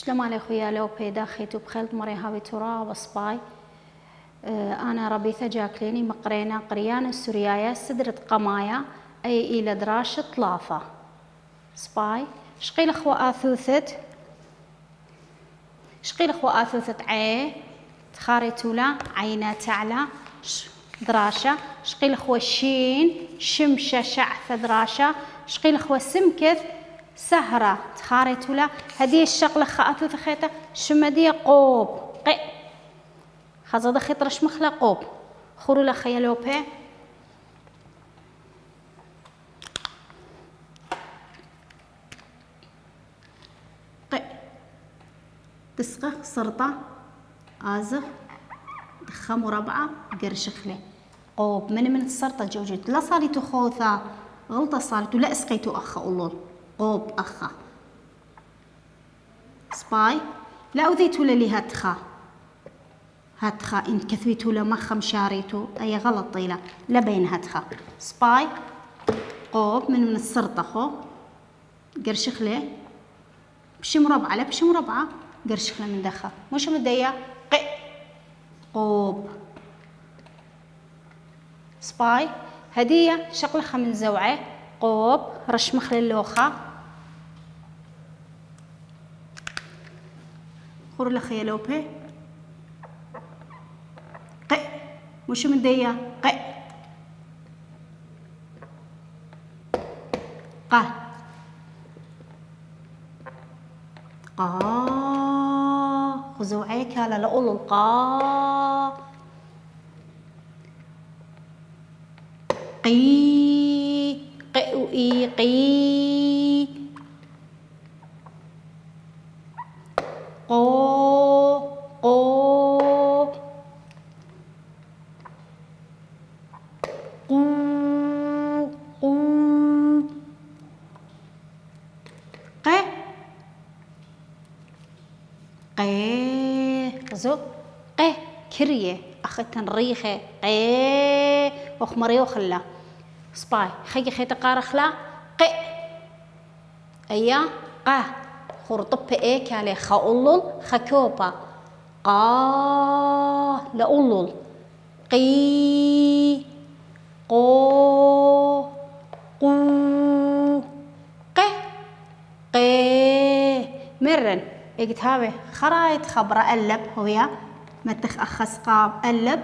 شلون علي خويا لوبي داخيتو بخلط مري هاوي تراب سباي. أنا ربيثة جاكليني مقرينا قريانة سوريايا سدرة قمايا أي إلى دراشة طلافة سباي. شقيل أخوة آثوثت عي تخاري تولا عينا تعلى دراشة. شقيل أخوة شين شمشة شعثة دراشة. شقيل أخوة سمكث سهرة تخاري تولا هدي الشغلة خاثوث خيطة شمدية قوب قي خزادة خيط رش مخلا قوب خورو لخيا لوبي قي تسقى سرطة آزة دخة مربعة قرشخلي قوب من السرطة جوجت لا صاريتو خوثة غلطة صاريتو لا اسقيتو أخا أولول قوب أخا سباي لا أذيتو للي هاتخا إن كثويتو لمخا مشاريتو أي غلط طيلة لبين هاتخا سباي قوب من السرطة خو قرشخلي بشي مربعة لا بشي مربعة قرشخلي من دخا مش مدية قي قوب سباي هدية شقلخة من زوعة قوب رش مخل اللوخة خور لخيا لوبي قي مش مدية قي قا خزوعيك على لأول القا قي قي قي قو قو قو قو قي قي زو قي كريه أختن ريخه قي وخمريو خلا سباي خي خيط قارخلا قي أيا قا خرطب إيك على خاولل خكوبا قا لأولل قي قو قو قي قي مرن اكتابه خرايط خبرة ألب هويا متخ أخسقاب ألب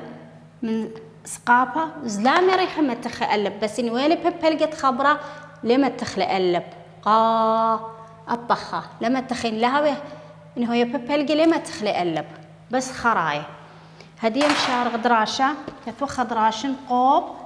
من سقابة زلامي ريحة متخ ألب بس إن ويلي ببلقت خبرة لما تخل ألب قا أبخا لما تخين لهوه إنه يببلقي لما تخل ألب بس خراي هدي مشارغ دراشة يتوخ دراشن قوب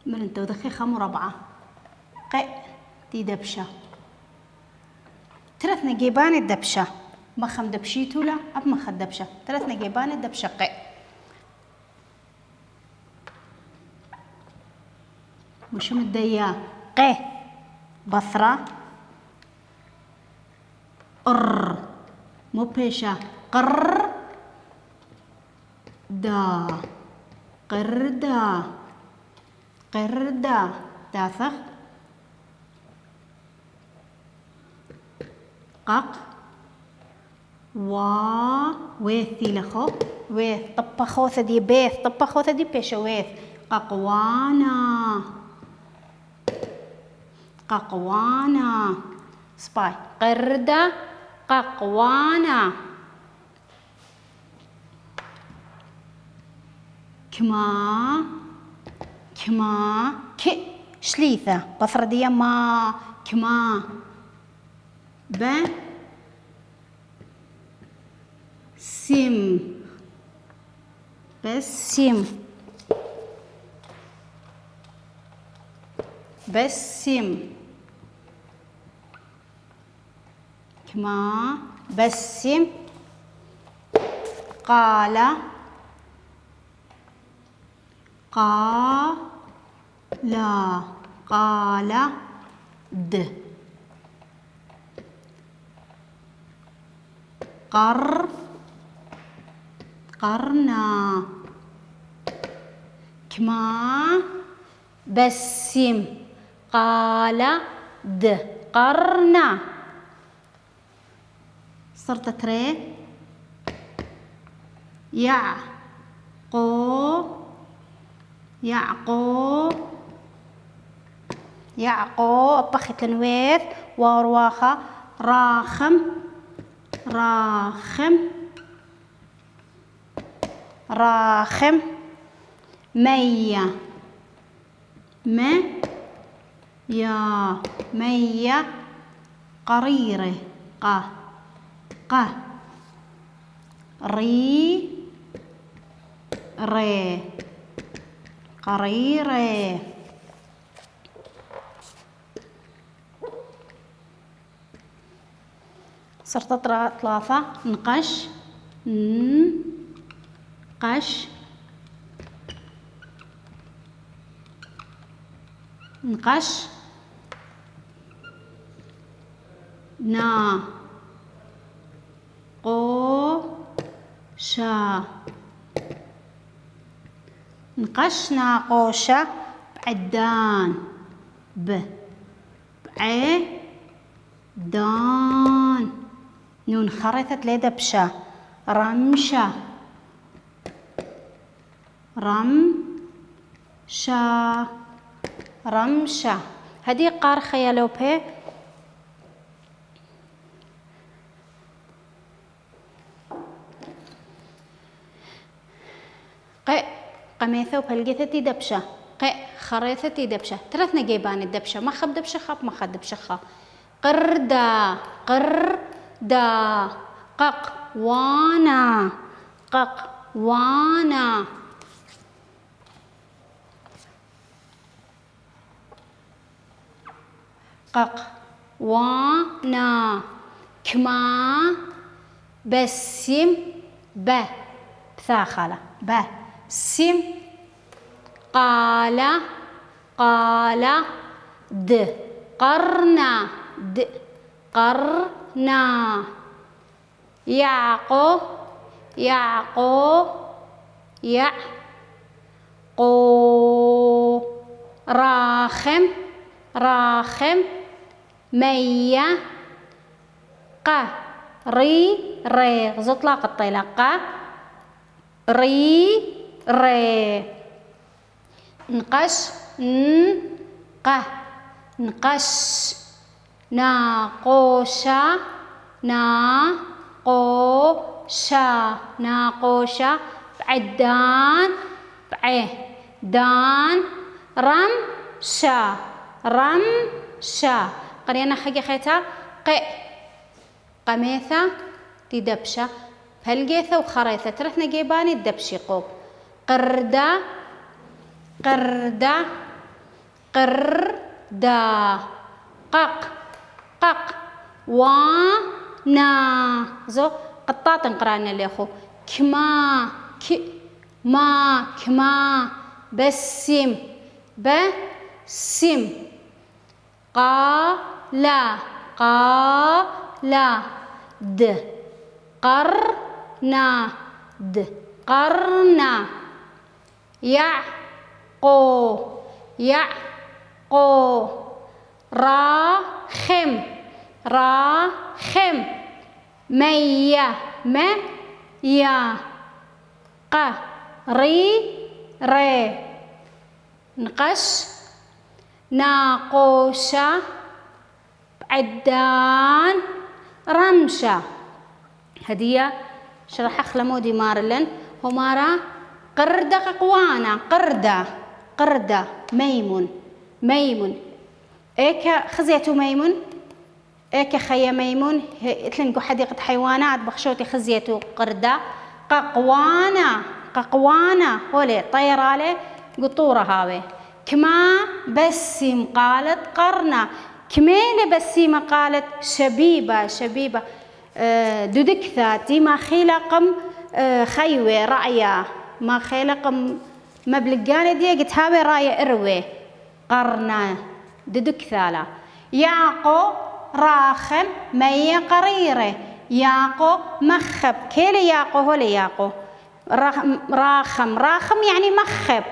من انت ودخيخة مربعة قي دي دبشة 3 نجيبان الدبشة مخم دبشيتو لا أب مخد دبشة 3 نجيبان الدبشة قي مش مدية قي بثرة مو بيشة قر دا قردا قردة داثخ قق ويثي لخو ويث طبخو ثدي بيث طبخو ثدي بيش ويث ققوانا سباي قردة ققوانا كما كي شليثة بصرة دي ما كما سم بس سم بسم كما بسم قال قالا قال د قرنا كما بسم قال د قرنا صرت تري يعقو أبخي تنوير وارواخة راخم مية قريرة قريرة صرت ثلاثة نقش ناقوشة بعدان بعدان نون خرطت لي دبشة رمشة هدي قار خيالو بي قميثة وبلقيتي دبشة خريثتي دبشة ثلاث نجيبان الدبشة ما خب دبشة خاب ما خد دبشة خا قردا ققوانا كما بسم بثاخلة بسم قال د قرنا يعقو راخم مية ري غزت لاق الطلاقة ري نقش ناقوشة بعدان دان رمشة قرينا حقي خيتا قميثة تدبشة فالقيثة وخريثة ترثنا جيباني الدبشي قوب قردا قق وانا زو قطات نقرانا ليخو كما بسم قالا د قرنا يعقو راخم مية ري نقش ناقوشة بعدان رمشة هدية شرح خلمودي مارلن همارا قردة قوانا قردة ميمون ايكا خزيتو ميمون ايكا خيا ميمون اتلنقو حديقة حيوانات بخشوتي خزيتو قردة ققوانا هولي طيرالي قطورة هاوي كما بسيم قالت قرنا. كميلة بسيمة قالت شبيبة. شبيبة دودك ذاتي ما خيلقم خيوة رأيا ما خيلقم مبلغان دي قلت هاوي راية اروي قرنا دودك ثالا. ياقو راخم مية قريرة. ياقو مخب كيلي ياقو هولي ياقو راخم. راخم يعني مخب.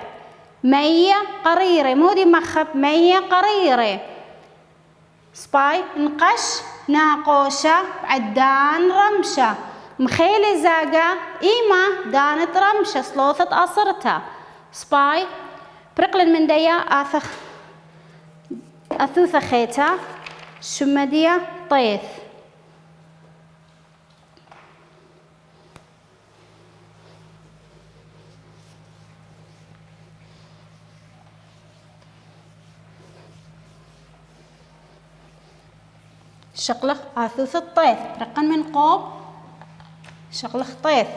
مية قريرة مودي مخب مية قريرة. سباي نقش ناقوشة عدان رمشة. مخيلي زاقة إيما دانت رمشة سلوثة أصرتها. سباي برقلن من ديا أثوثة خيتا شمدية طيث. شقلخ آثوث الطيث رقن من قوب شقلخ طيث.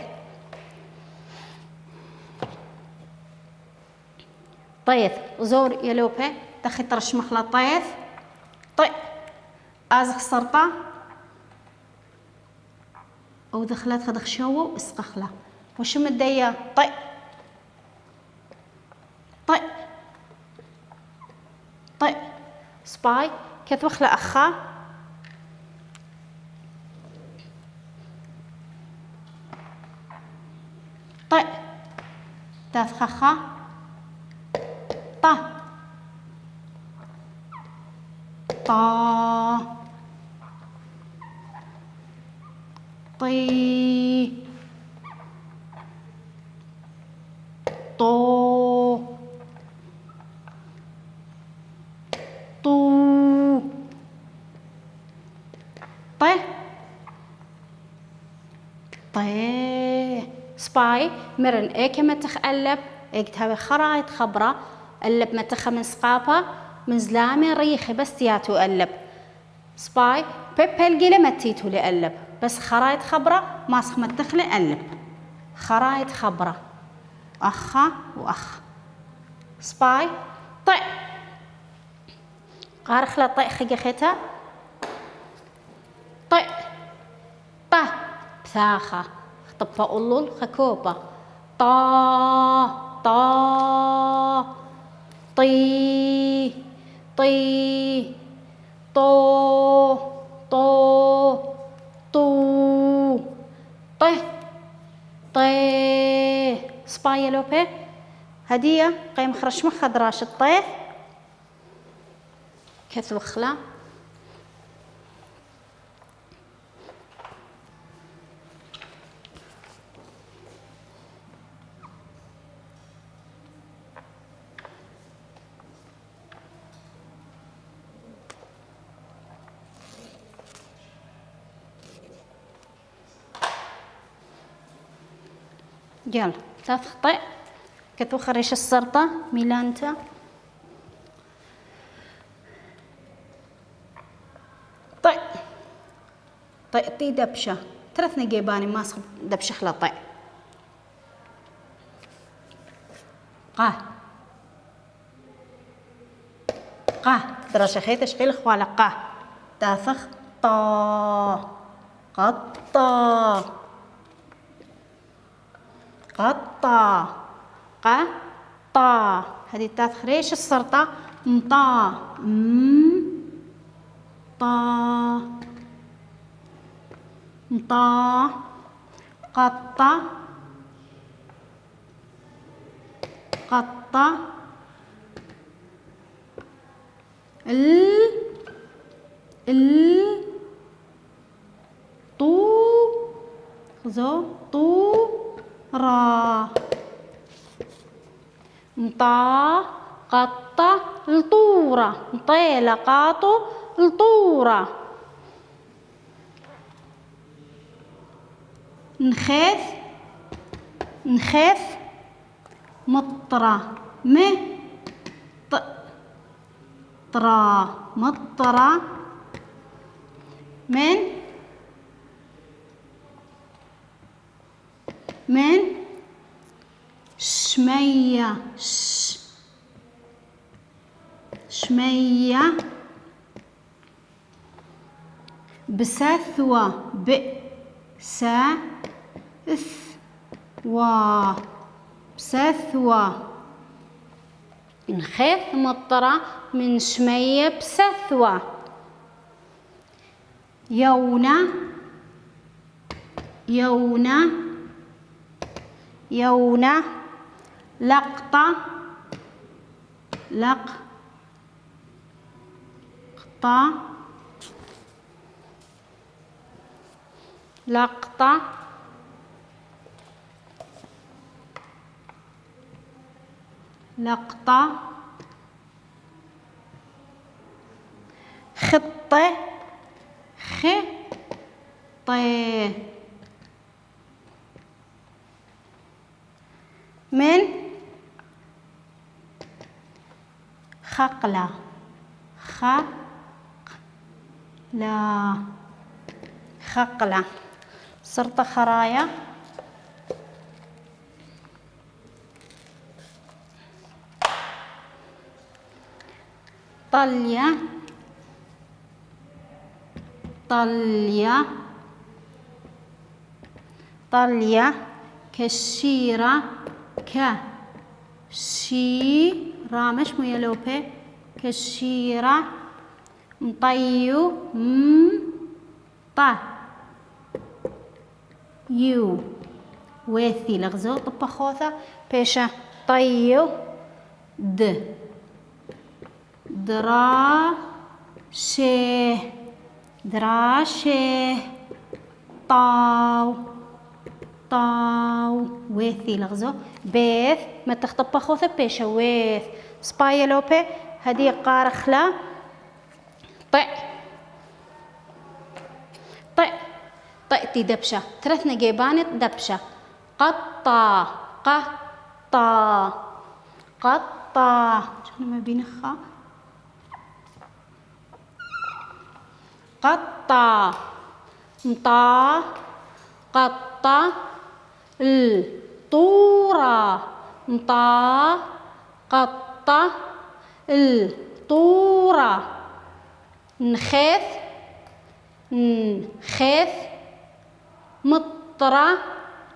طيث زور يلوبه دخي طرش مخلا طيث. طي آزخ سرطة أو دخلت خدخ شوه اسقخلا وشو مدية طي طي طي. سباي كتوخلا أخا طي تاثخخا طا طا طي طو طو طي طي. سباي مرن ايكي متخقلب ايكتهاوي خرايط خبرة قلب متخ من سقابة من زلامي ريخي بس تياتو قلب. سباي بيبل قيلة متيتو لقلب بس خرايط خبرة ماسخ متخ لقلب. خرايط خبرة أخا وأخ. سباي طي قارخلا طي خيقي خيتا طي طه بثاخة طبا أولول خكوبة طا طا طي طي طو طو طو طي طي. سباي لوبي هدية قيم خرش مخ دراش الطيف كثوخلا يلا تخطئ كتوخرش السرطة ميلانتا طيب طيب طي دبشة ترثني جيباني ماسخ دبشة خلا طيب قاه قاه دراشة خيت شغيل خوالة قاه تاثخ طا قطا قطا قطا. هذه تاثخريش السرطة مطا طا مطا قطا قطا طو خذو طو را مطا قطة الطورة مطيلة قاطو الطورة. نخاف نخاف مطرة طرا مطرة من شمية شمية بسثوة بسثوة بسثوة نخيث مطرة من شمية بسثوة يونة يونة يونة لقطة لقطة لقطة لقطة خطة خطة من خقلة خقلة خقلة صرت خرايا طلية طلية طلية كشيرة كشيرة مش مو يلوبي كشيرة مطيو يو ويثي لغزو طبا خوثة بيشة طيو دراشه دراشه طاو ويثي لغزو بيث ما تخطب خوثة بيشة ويث سبايا لوبي هدي قارخلة طئتي دبشة ثلاث نجيبانت دبشة قطة شنو ما بينخا قطة مطا قطة الطورة مطا قطة الطورة نخيث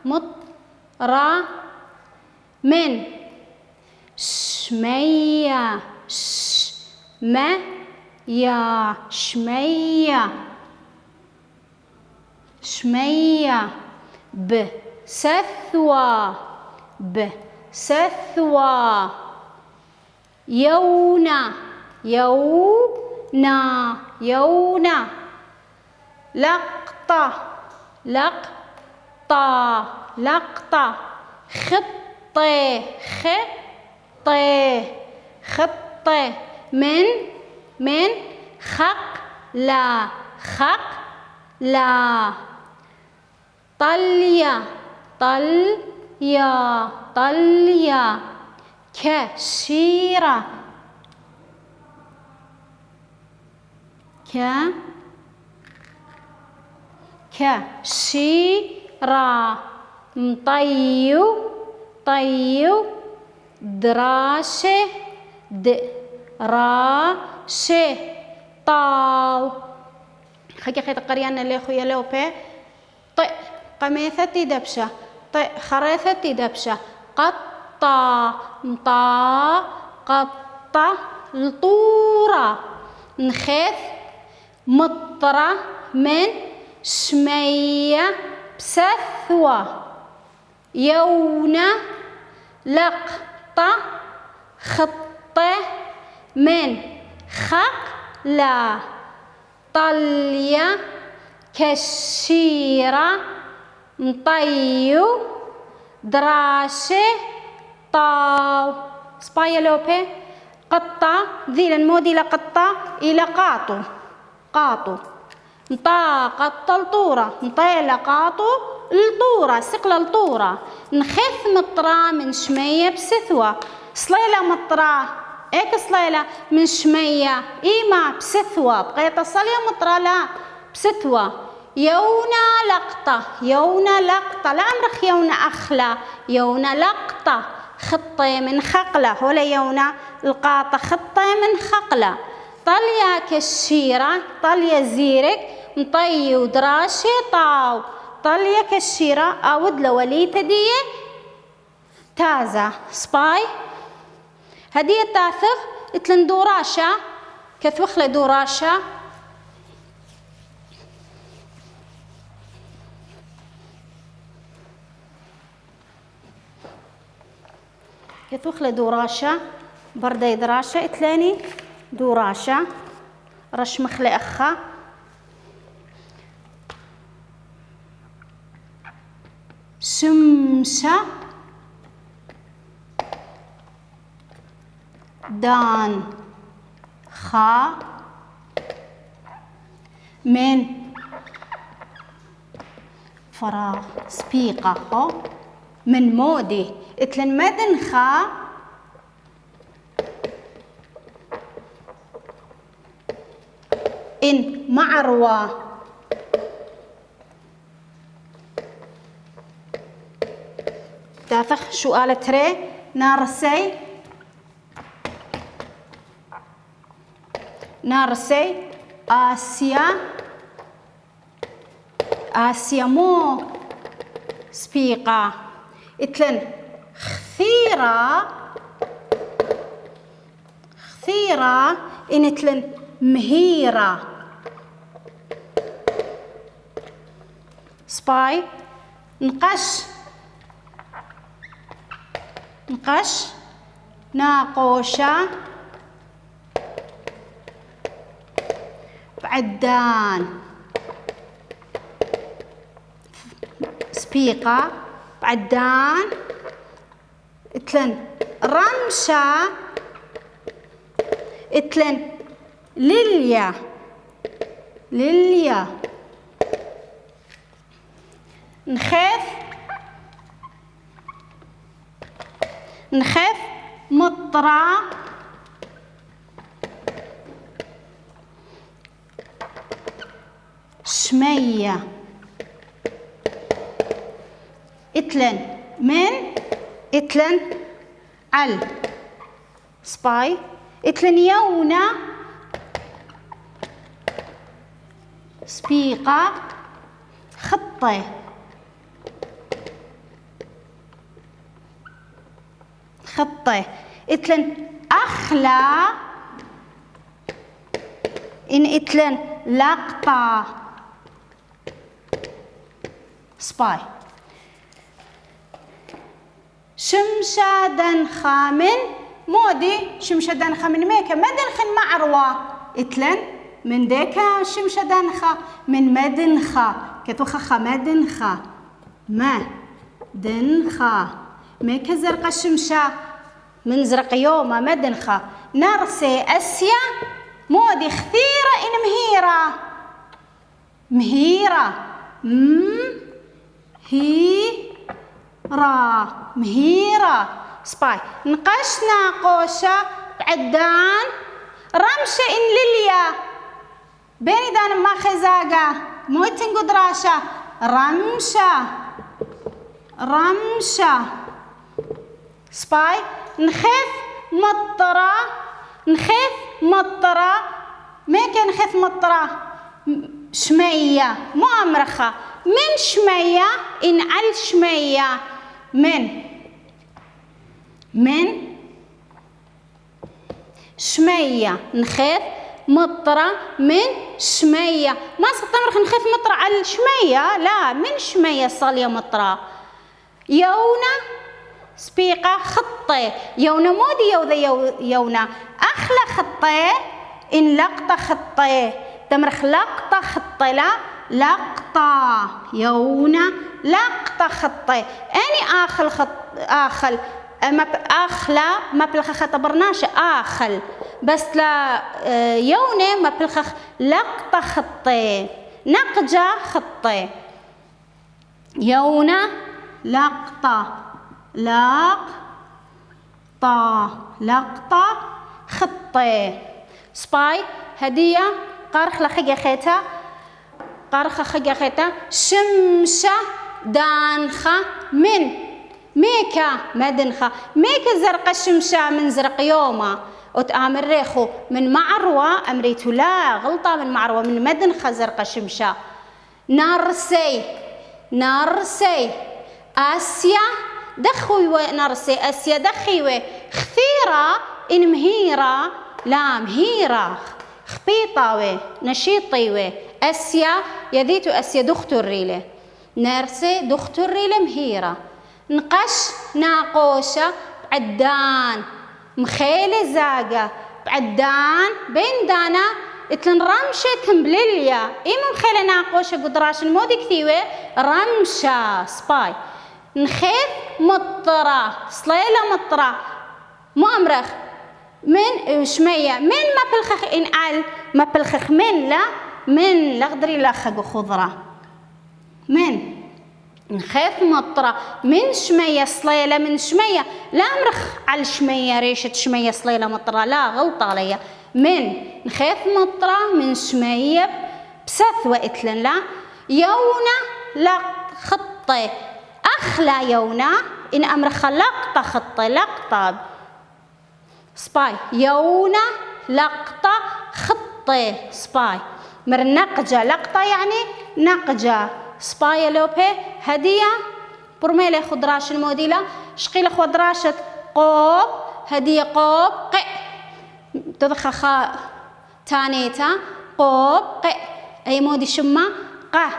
مطرة من شمية شمية بسثوة يونة لقطة خطة من خقلة طلية كشيرة مطيو دراشه طاو خيك خيط قريانا اللي خويا لوبي قميثتي دبشة خريثتي دبشة قطة مطا قطة الطورة نخيث مطرة من شمية بسثوة يونة لقطة خطة من خقلة طلية كشيرة مطيو دراشه طاو سبايا لوبي قطة ذيلا المودي لقطة إلى قاطو نطا قطة الطورة نطا لقاطو الطورة سقلة الطورة نخف مطرة من شمية بسثوة صليلة مطرة ايك صليلة من شمية ايما بسثوة بقيت الصلية مطرة لا بسثوة يونا لقطة لا أمرخ يونا أخلا يونا لقطة خطي من خقلة ولا يونا القاطة خطي من خقلة طليا كشيرة طليا زيرك مطي ودراشي طاو طليا كشيرة أود لوليت دي تازة سباي هدية تاثف اتلن دوراشة كثوخلة دوراشة كثوخلة دوراشة بردي دراشة اتلاني دوراشة رش مخلي أخا شمشة دان خا من فراغ سبيقة هو من مودي اتلن مدن خا إن معروة دافخ شو قالت تري نارسي آسيا مو سبيقة اتلن خثيرة إن اتلن مهيرة سباي نقش ناقوشة بعدان سبيقة بعدان اتلن رمشة اتلن ليليا نخاف مطرة شمية اتلن من اتلن عل سباي اتلن يونا سبيقة خطي اتلن أخلا إن اتلن لقطة سباي شمشة دنخة من مودي شمشة دنخة من ميكا ما دنخن معروة اتلن من ديكا شمشة دنخة من مدنخة كتوخخة مدنخة ما دنخة ميكا زرقة شمشة من زرق يومة مدنخة نرسي أسيا مودي خثيرة إن مهيرة مهيرة سباي نقشنا قوشة بعدان رمشة إن ليليا بيني دان ما خزاقة موتن قدراشة رمشة سباي نخاف مطرة ميكا نخاف مطرة شمية مو أمرخة من شمية إن على شمية من شمية نخاف مطرة من شمية ما ستمرخ نخاف مطرة على شمية لا من شمية صالية مطرة يونا سبيقة خطي يونا مودي يونا أخلى خطي إن لقطة خطي تمرخ لقطة خطي لا لقطة يونا لقطة خطي أني آخل أخلى ما بلخ خطبرناش آخل بس لا يونا ما بلخ لقطة خطي نقجة خطي يونا لقطة خطي سباي هدية قارخ لخيجة خيتا شمشة دانخة ميكا مدنخة ميكا زرق الشمشة من زرق يوما وتآمر ريخو من معروة أمريتو لا غلطة من معروة من مدنخة زرق الشمشة نارسي نارسي آسيا دخوي نارسي آسيا دخيوي خثيرة إن مهيرة لا مهيرة خبيطاوي نشيطيوي آسيا يذيتو آسيا دختو الريلة نارسي دختو الريلة مهيرة نقش ناقوشة بعدان مخيلة زاقة بعدان بين دانا اتلن رمشة تمبليليا إيمو مخيلة ناقوشة قدراش المودي كثيوة رمشة سباي نخيف مطرة صليلة مطرة مؤمرخ من شمية من ما بلخخ إنقال ما بلخخ من لا من لغدري لخق خضرة من نخاف مطرة من شمية صليلة من شمية لا مرخ على شمية ريشة شمية صليلة مطرة لا غلطة عليا من نخاف مطرة من شمية بسثوة إتلن لا يونا لا خطي أخلا يونا إن أمرخ لقطة خطي لقطة سباي يونا لقطة خطي سباي مر نقجة لقطة يعني نقجة سباي لوبي هدية برميلة خضراش الموديلة شقيلة خضراشة قوب هدية قوب قئ تضخخا تانيتا قوب قئ أي مودي شما قا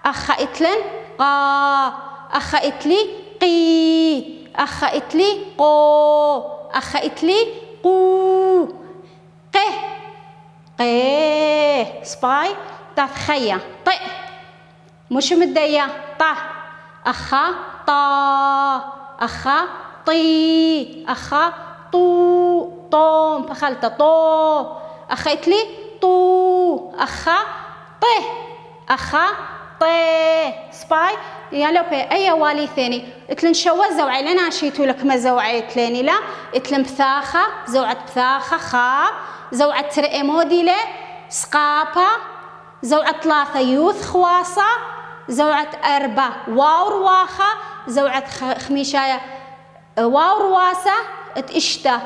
أخا إتلن قا أخا إتلي قي أخا إتلي قو أخا إتلي قو قه قه سباي تخيا طئ مش مدية طا أخا طا أخا طي أخا طو طوم فخلت طو أخا إتلي طو أخا طه أخا طي سباي يا لو بي أي والي ثاني اتلن شوا زوعي لنا شيتو لك ما زوعيت لاني لا اتلن بثاخة زوعت بثاخة خا زوعت ترقي موديلة سقابة زوعت ثلاثة يوث خواصة زوعت أربع واو رواخة زوعت خميشاية واو رواسة اتشتا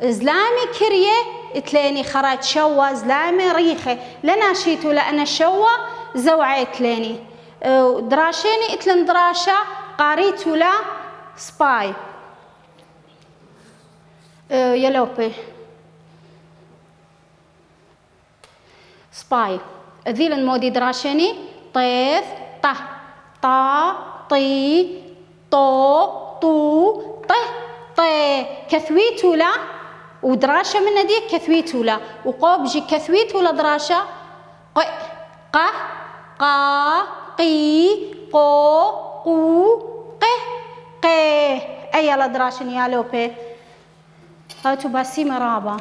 زلامي كريه اتلاني خرات شوا زلامي ريخة لنا شيتو لأنا شوا زوعيت لاني دراشيني اتلن دراشة قاريتو لا سباي يلوبي سباي ذيل المودي دراشيني طيف طه طا طي طو طو طه طي كثويتو لا ودراشة من دي كثويتو لا وقوبجي كثويتو لا دراشة قي قه قا قي قو قو قه قه أي لا دراشن يا لوبي هاتو باسي مرابا